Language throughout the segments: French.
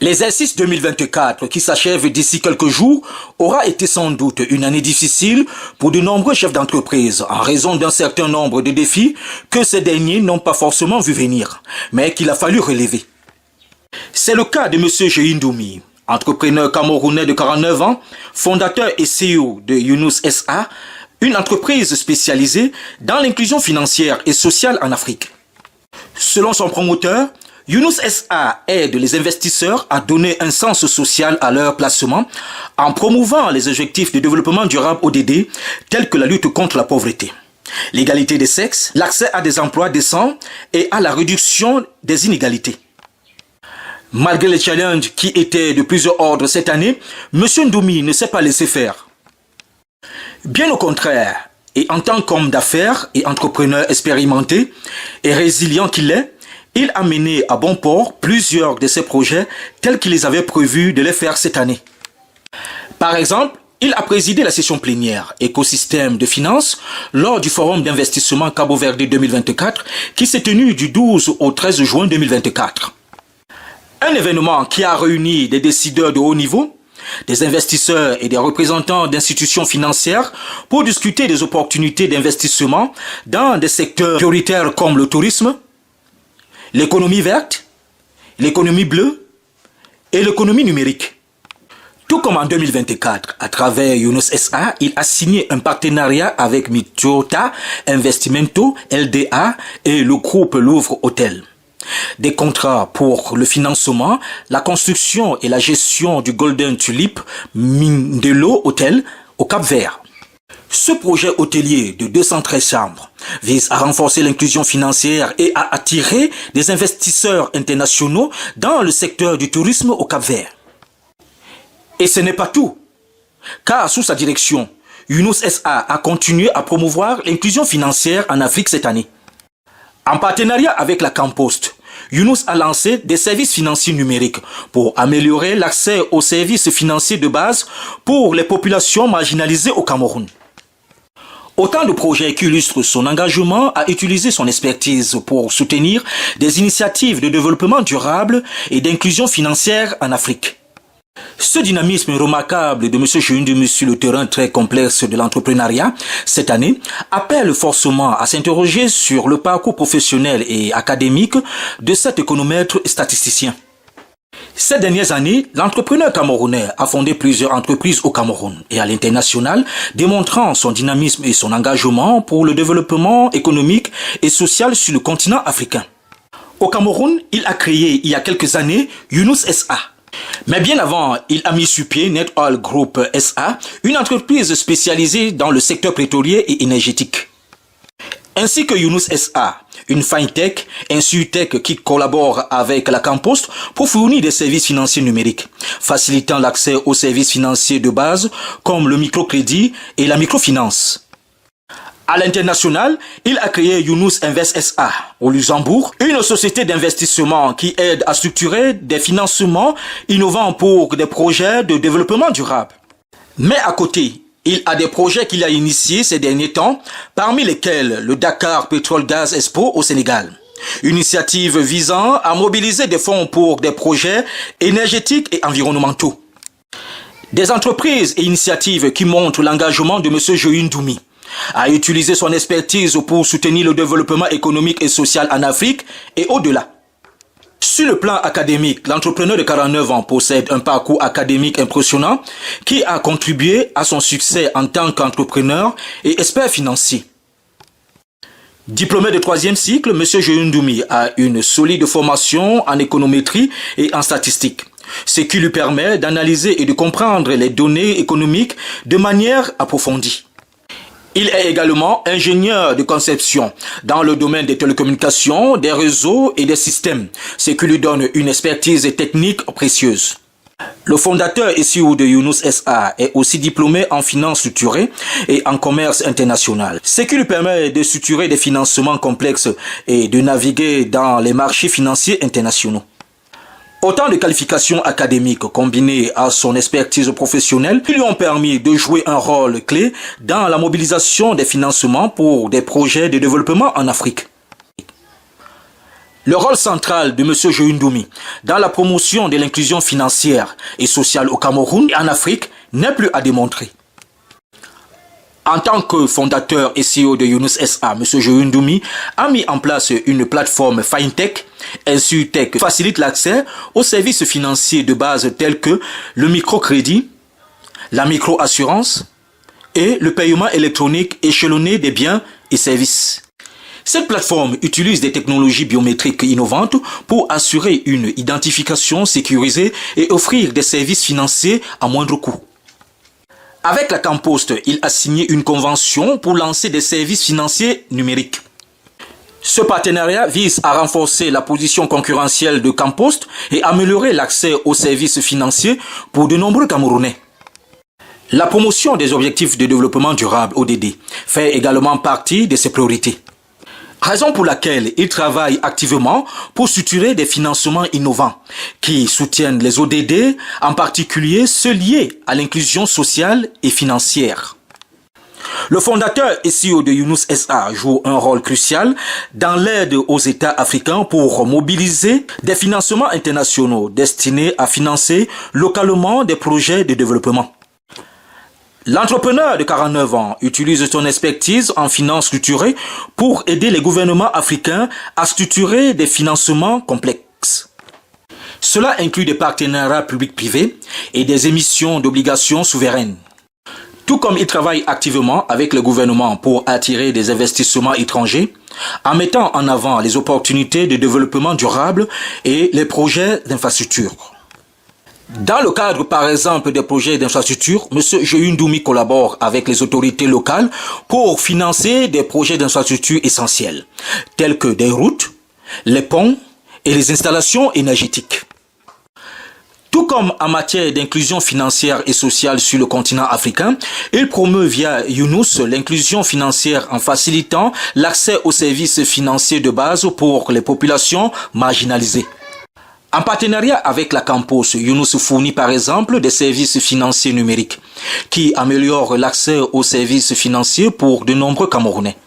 L'exercice 2024, qui s'achève d'ici quelques jours, aura été sans doute une année difficile pour de nombreux chefs d'entreprise en raison d'un certain nombre de défis que ces derniers n'ont pas forcément vu venir, mais qu'il a fallu relever. C'est le cas de M. Jehin Ndoumi, entrepreneur camerounais de 49 ans, fondateur et CEO de Younous SA, une entreprise spécialisée dans l'inclusion financière et sociale en Afrique. Selon son promoteur, Younous SA aide les investisseurs à donner un sens social à leur placement en promouvant les objectifs de développement durable ODD tels que la lutte contre la pauvreté, l'égalité des sexes, l'accès à des emplois décents et à la réduction des inégalités. Malgré les challenges qui étaient de plusieurs ordres cette année, M. Ndoumi ne s'est pas laissé faire. Bien au contraire, et en tant qu'homme d'affaires et entrepreneur expérimenté et résilient qu'il est, il a mené à bon port plusieurs de ses projets tels qu'il les avait prévus de les faire cette année. Par exemple, il a présidé la session plénière Écosystème de finances lors du Forum d'investissement Cabo Verde 2024 qui s'est tenu du 12 au 13 juin 2024. Un événement qui a réuni des décideurs de haut niveau, des investisseurs et des représentants d'institutions financières pour discuter des opportunités d'investissement dans des secteurs prioritaires comme le tourisme, l'économie verte, l'économie bleue et l'économie numérique. Tout comme en 2024, à travers Younous SA, il a signé un partenariat avec Mitota Investimento LDA et le groupe Louvre Hôtel. Des contrats pour le financement, la construction et la gestion du Golden Tulip Mindelo Hotel au Cap-Vert. Ce projet hôtelier de 213 chambres vise à renforcer l'inclusion financière et à attirer des investisseurs internationaux dans le secteur du tourisme au Cap-Vert. Et ce n'est pas tout, car sous sa direction, Younous SA a continué à promouvoir l'inclusion financière en Afrique cette année. En partenariat avec la Campost, Younous a lancé des services financiers numériques pour améliorer l'accès aux services financiers de base pour les populations marginalisées au Cameroun. Autant de projets qui illustrent son engagement à utiliser son expertise pour soutenir des initiatives de développement durable et d'inclusion financière en Afrique. Ce dynamisme remarquable de M. Jehin Ndoumi sur le terrain très complexe de l'entrepreneuriat cette année appelle forcément à s'interroger sur le parcours professionnel et académique de cet économètre statisticien. Ces dernières années, l'entrepreneur camerounais a fondé plusieurs entreprises au Cameroun et à l'international, démontrant son dynamisme et son engagement pour le développement économique et social sur le continent africain. Au Cameroun, il a créé il y a quelques années Younous SA. Mais bien avant, il a mis sur pied Net Oil Group SA, une entreprise spécialisée dans le secteur pétrolier et énergétique. Ainsi que Younous SA, une fintech, insurtech qui collabore avec la Campost pour fournir des services financiers numériques, facilitant l'accès aux services financiers de base comme le microcrédit et la microfinance. À l'international, il a créé Younous Invest SA au Luxembourg, une société d'investissement qui aide à structurer des financements innovants pour des projets de développement durable. Mais à côté, il a des projets qu'il a initiés ces derniers temps, parmi lesquels le Dakar Pétrole Gaz Expo au Sénégal. Une initiative visant à mobiliser des fonds pour des projets énergétiques et environnementaux. Des entreprises et initiatives qui montrent l'engagement de M. Jehin Ndoumi à utiliser son expertise pour soutenir le développement économique et social en Afrique et au-delà. Sur le plan académique, l'entrepreneur de 49 ans possède un parcours académique impressionnant qui a contribué à son succès en tant qu'entrepreneur et expert financier. Diplômé de 3e cycle, M. Jehin Ndoumi a une solide formation en économétrie et en statistique, ce qui lui permet d'analyser et de comprendre les données économiques de manière approfondie. Il est également ingénieur de conception dans le domaine des télécommunications, des réseaux et des systèmes, ce qui lui donne une expertise technique précieuse. Le fondateur et CEO de Younous SA est aussi diplômé en finance structurée et en commerce international, ce qui lui permet de structurer des financements complexes et de naviguer dans les marchés financiers internationaux. Autant de qualifications académiques combinées à son expertise professionnelle qui lui ont permis de jouer un rôle clé dans la mobilisation des financements pour des projets de développement en Afrique. Le rôle central de M. Jehoundoumi dans la promotion de l'inclusion financière et sociale au Cameroun et en Afrique n'est plus à démontrer. En tant que fondateur et CEO de Yunus SA, M. Jehoundoumi a mis en place une plateforme FinTech, InsuTech, qui facilite l'accès aux services financiers de base tels que le microcrédit, la microassurance et le paiement électronique échelonné des biens et services. Cette plateforme utilise des technologies biométriques innovantes pour assurer une identification sécurisée et offrir des services financiers à moindre coût. Avec la Campost, il a signé une convention pour lancer des services financiers numériques. Ce partenariat vise à renforcer la position concurrentielle de Campost et améliorer l'accès aux services financiers pour de nombreux Camerounais. La promotion des objectifs de développement durable ODD fait également partie de ses priorités. Raison pour laquelle il travaille activement pour structurer des financements innovants qui soutiennent les ODD, en particulier ceux liés à l'inclusion sociale et financière. Le fondateur et CEO de Yunus SA joue un rôle crucial dans l'aide aux États africains pour mobiliser des financements internationaux destinés à financer localement des projets de développement. L'entrepreneur de 49 ans utilise son expertise en finances structurées pour aider les gouvernements africains à structurer des financements complexes. Cela inclut des partenariats publics-privés et des émissions d'obligations souveraines. Tout comme il travaille activement avec le gouvernement pour attirer des investissements étrangers, en mettant en avant les opportunités de développement durable et les projets d'infrastructure. Dans le cadre, par exemple, des projets d'infrastructure, M. Jehoundoumi collabore avec les autorités locales pour financer des projets d'infrastructure essentiels, tels que des routes, les ponts et les installations énergétiques. Tout comme en matière d'inclusion financière et sociale sur le continent africain, il promeut via Yunus l'inclusion financière en facilitant l'accès aux services financiers de base pour les populations marginalisées. En partenariat avec la Campost, Yunus fournit par exemple des services financiers numériques qui améliorent l'accès aux services financiers pour de nombreux Camerounais.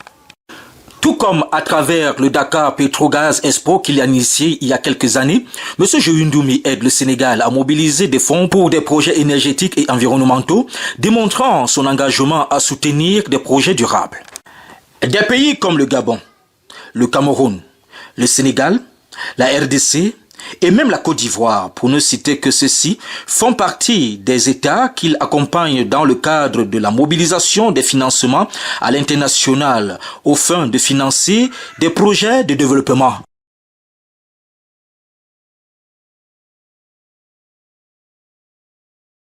Tout comme à travers le Dakar Petrogaz Expo qu'il a initié il y a quelques années, M. Jehoundoumi aide le Sénégal à mobiliser des fonds pour des projets énergétiques et environnementaux, démontrant son engagement à soutenir des projets durables. Des pays comme le Gabon, le Cameroun, le Sénégal, la RDC, et même la Côte d'Ivoire, pour ne citer que ceux-ci, font partie des États qu'il accompagne dans le cadre de la mobilisation des financements à l'international aux fins de financer des projets de développement.